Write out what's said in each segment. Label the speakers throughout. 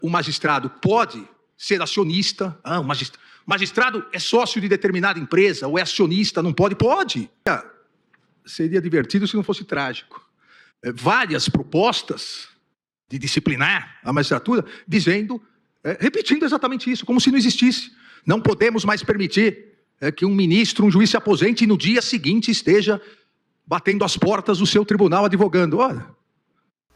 Speaker 1: O magistrado pode ser acionista. O magistrado é sócio de determinada empresa ou é acionista, não pode? Pode. Seria divertido se não fosse trágico. Várias propostas de disciplinar a magistratura dizendo, repetindo exatamente isso, como se não existisse. Não podemos mais permitir que um ministro, um juiz se aposente e no dia seguinte esteja batendo as portas do seu tribunal advogando. Olha.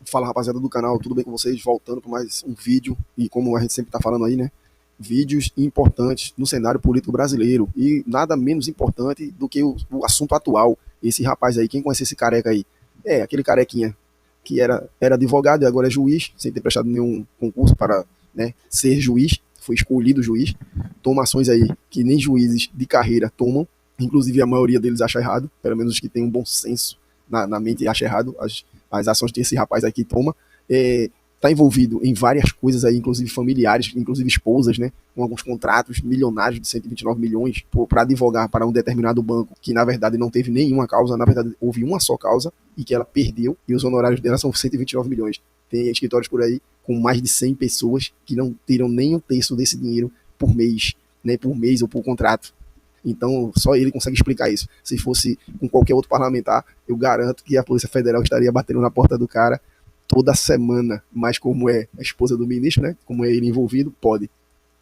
Speaker 2: Fala, rapaziada do canal, tudo bem com vocês? Voltando para mais um vídeo, e como a gente sempre está falando aí, né? Vídeos importantes no cenário político brasileiro, e nada menos importante do que o assunto atual. Esse rapaz aí, quem conhece esse careca aí? É, aquele carequinha que era advogado e agora é juiz, sem ter prestado nenhum concurso para, né, ser juiz, foi escolhido juiz, toma ações aí que nem juízes de carreira tomam, inclusive a maioria deles acha errado, pelo menos os que têm um bom senso na mente acha errado as ações que esse rapaz aqui toma. Está envolvido em várias coisas aí, inclusive familiares, inclusive esposas, né, com alguns contratos milionários de 129 milhões para advogar para um determinado banco, que na verdade não teve nenhuma causa, na verdade houve uma só causa e que ela perdeu, e os honorários dela são 129 milhões. Tem escritórios por aí com mais de 100 pessoas que não tiram nem um terço desse dinheiro por mês, né, por mês ou por contrato. Então, só ele consegue explicar isso. Se fosse com qualquer outro parlamentar, eu garanto que a Polícia Federal estaria batendo na porta do cara toda semana. Mas como é a esposa do ministro, né? Como é ele envolvido, pode.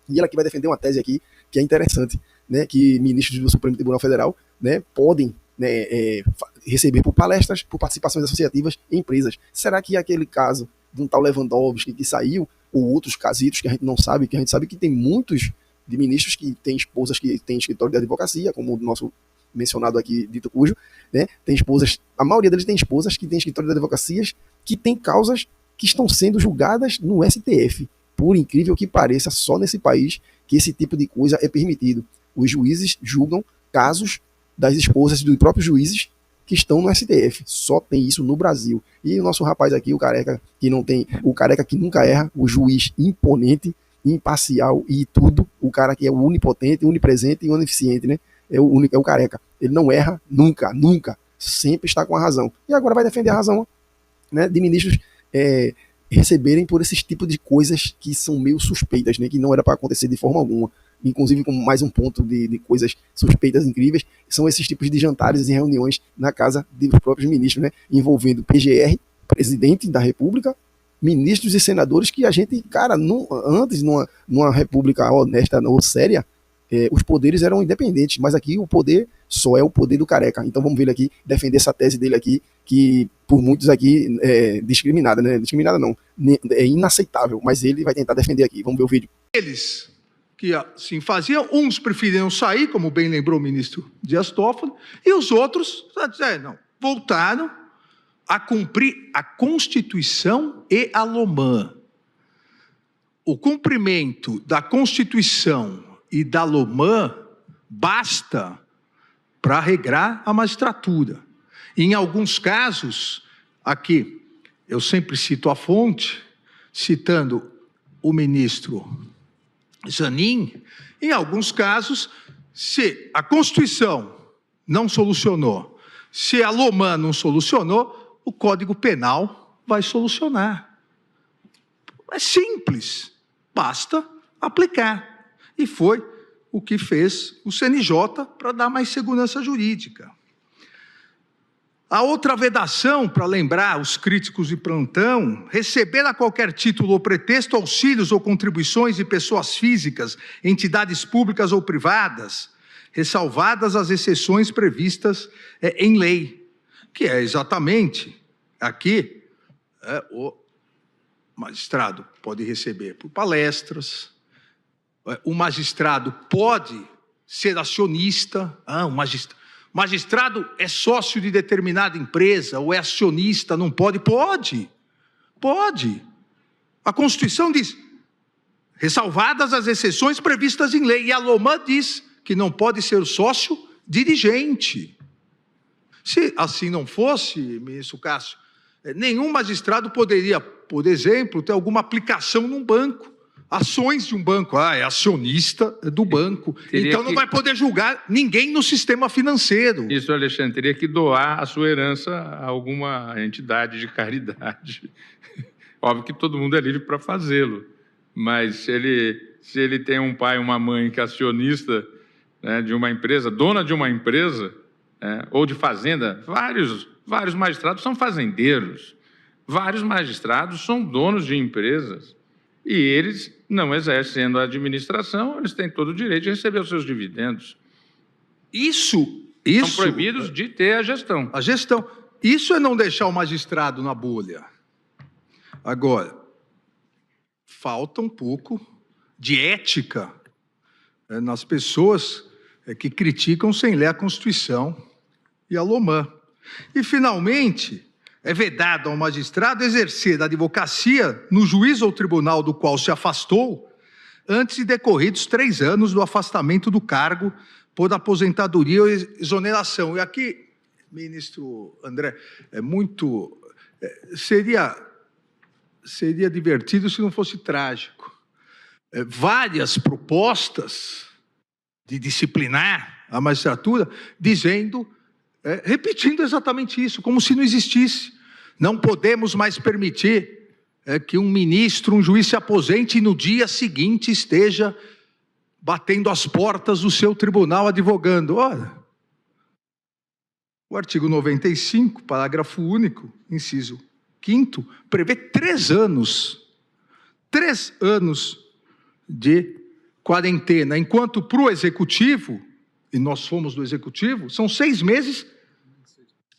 Speaker 2: E ela aqui vai defender uma tese aqui que é interessante, né? Que ministros do Supremo Tribunal Federal, né, podem, né, receber por palestras, por participações associativas em empresas. Será que aquele caso de um tal Lewandowski que saiu, ou outros casitos que a gente não sabe, que a gente sabe que tem muitos de ministros que têm esposas que têm escritório de advocacia, como o nosso mencionado aqui, dito cujo, né, tem esposas, a maioria deles tem esposas que têm escritório de advocacias que têm causas que estão sendo julgadas no STF. Por incrível que pareça, só nesse país que esse tipo de coisa é permitido. Os juízes julgam casos das esposas dos próprios juízes que estão no STF. Só tem isso no Brasil. E o nosso rapaz aqui, o careca que não tem, o careca que nunca erra, o juiz imponente, imparcial e tudo, o cara que é o onipotente, onipresente e onisciente, né? É o careca. Ele não erra nunca, sempre está com a razão. E agora vai defender a razão, né, de ministros receberem por esses tipos de coisas que são meio suspeitas, né, que não era para acontecer de forma alguma. Inclusive, com mais um ponto de coisas suspeitas incríveis, são esses tipos de jantares e reuniões na casa dos próprios ministros, né, envolvendo PGR, presidente da República, ministros e senadores que a gente, cara, antes, numa república honesta ou séria, os poderes eram independentes, mas aqui o poder só é o poder do careca. Então vamos ver ele aqui, defender essa tese dele aqui, que por muitos aqui é discriminada, né? Discriminada não, é inaceitável, mas ele vai tentar defender aqui. Vamos ver o vídeo.
Speaker 1: Eles que assim faziam, uns preferiram sair, como bem lembrou o ministro Dias Toffoli, e os outros não, voltaram a cumprir a Constituição e a LOMAN. O cumprimento da Constituição e da LOMAN basta para regrar a magistratura. Em alguns casos, aqui, eu sempre cito a fonte, citando o ministro Zanin, em alguns casos, se a Constituição não solucionou, se a LOMAN não solucionou, o Código Penal vai solucionar. É simples, basta aplicar. E foi o que fez o CNJ para dar mais segurança jurídica. A outra vedação, para lembrar os críticos de plantão, receber a qualquer título ou pretexto auxílios ou contribuições de pessoas físicas, entidades públicas ou privadas, ressalvadas as exceções previstas em lei, que é exatamente aqui, o magistrado pode receber por palestras, o magistrado pode ser acionista, o magistrado é sócio de determinada empresa ou é acionista, não pode? Pode. A Constituição diz, ressalvadas as exceções previstas em lei, e a LOMAN diz que não pode ser sócio dirigente. Se assim não fosse, ministro Cássio, nenhum magistrado poderia, por exemplo, ter alguma aplicação num banco, ações de um banco, é acionista do banco, então não vai poder julgar ninguém no sistema financeiro.
Speaker 3: Isso, Alexandre, teria que doar a sua herança a alguma entidade de caridade. Óbvio que todo mundo é livre para fazê-lo, mas se ele tem um pai e uma mãe que é acionista, né, de uma empresa, dona de uma empresa, ou de fazenda, vários magistrados são fazendeiros, vários magistrados são donos de empresas, e eles, não exercendo a administração, eles têm todo o direito de receber os seus dividendos.
Speaker 1: Isso
Speaker 3: São proibidos de ter a gestão.
Speaker 1: A gestão. Isso é não deixar o magistrado na bolha. Agora, falta um pouco de ética nas pessoas que criticam sem ler a Constituição e a LOMAN. E, finalmente, é vedado ao magistrado exercer a advocacia no juízo ou tribunal do qual se afastou antes de decorridos 3 anos do afastamento do cargo por aposentadoria ou exoneração. E aqui, ministro André, seria divertido se não fosse trágico. Várias propostas de disciplinar a magistratura dizendo, repetindo exatamente isso, como se não existisse. Não podemos mais permitir que um ministro, um juiz se aposente e no dia seguinte esteja batendo as portas do seu tribunal advogando. Olha, o artigo 95, parágrafo único, inciso 5º, prevê 3 anos de quarentena, enquanto para o executivo, e nós somos do executivo, são 6 meses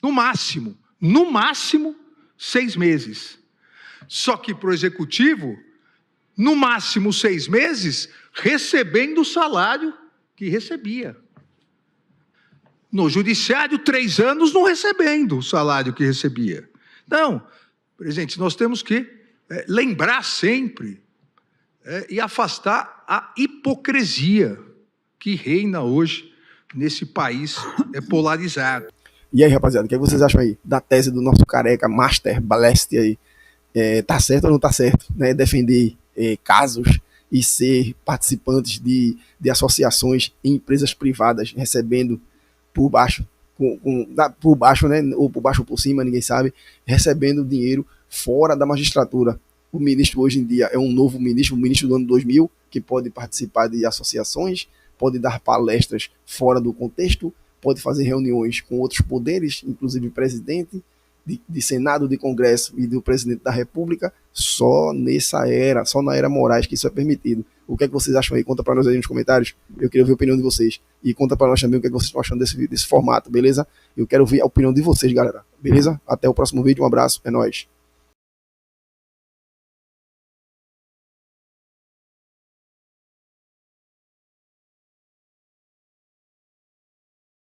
Speaker 1: no máximo 6 meses. Só que para o executivo, no máximo 6 meses, recebendo o salário que recebia. No judiciário, 3 anos não recebendo o salário que recebia. Então, presidente, nós temos que lembrar sempre e afastar a hipocrisia que reina hoje nesse país polarizado.
Speaker 2: E aí, rapaziada, o que vocês acham aí da tese do nosso careca Master Blast aí? Tá certo ou não tá certo, né? Defender casos e ser participantes de associações em empresas privadas, recebendo por baixo, por baixo, né? Ou por baixo ou por cima, ninguém sabe, recebendo dinheiro fora da magistratura. O ministro hoje em dia é um novo ministro, o ministro do ano 2000, que pode participar de associações, pode dar palestras fora do contexto, pode fazer reuniões com outros poderes, inclusive presidente, de Senado, de Congresso e do presidente da República, só nessa era, só na era Moraes que isso é permitido. O que é que vocês acham aí? Conta para nós aí nos comentários. Eu queria ouvir a opinião de vocês. E conta para nós também o que é que vocês estão achando desse formato, beleza? Eu quero ouvir a opinião de vocês, galera. Beleza? Até o próximo vídeo. Um abraço. É nóis.